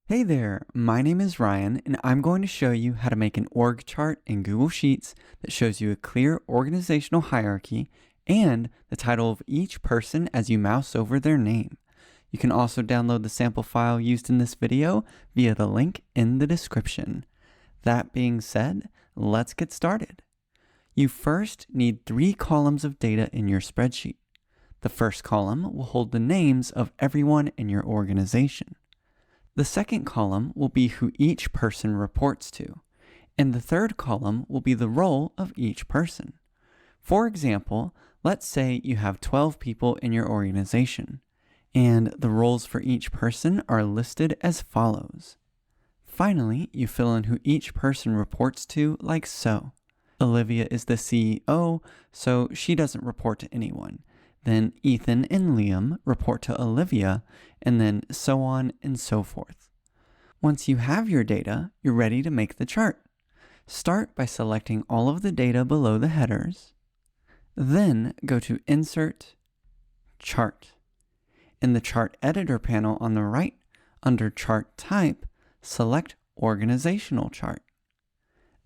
Hey there, my name is Ryan, and I'm going to show you how to make an org chart in Google Sheets that shows you a clear organizational hierarchy and the title of each person as you mouse over their name. You can also download the sample file used in this video via the link in the description. That being said, let's get started. You first need 3 columns of data in your spreadsheet. The first column will hold the names of everyone in your organization. The second column will be who each person reports to, and the third column will be the role of each person. For example, let's say you have 12 people in your organization, and the roles for each person are listed as follows. Finally, you fill in who each person reports to like so. Olivia is the CEO, so she doesn't report to anyone. Then Ethan and Liam report to Olivia, and then so on and so forth. Once you have your data, you're ready to make the chart. Start by selecting all of the data below the headers. Then go to Insert, Chart. In the Chart Editor panel on the right, under Chart Type, select Organizational Chart.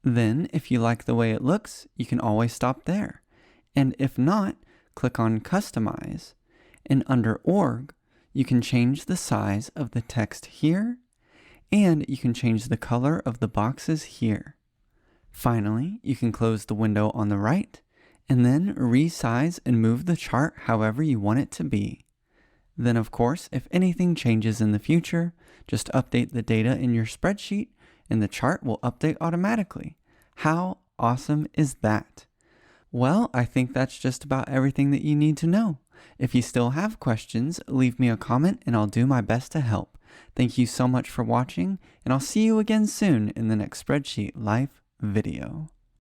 Then, if you like the way it looks, you can always stop there. And if not, click on Customize, and under Org, you can change the size of the text here, and you can change the color of the boxes here. Finally, you can close the window on the right, and then resize and move the chart however you want it to be. Then, of course, if anything changes in the future, just update the data in your spreadsheet, and the chart will update automatically. How awesome is that? Well, I think that's just about everything that you need to know. If you still have questions, leave me a comment and I'll do my best to help. Thank you so much for watching, and I'll see you again soon in the next Spreadsheet Life video.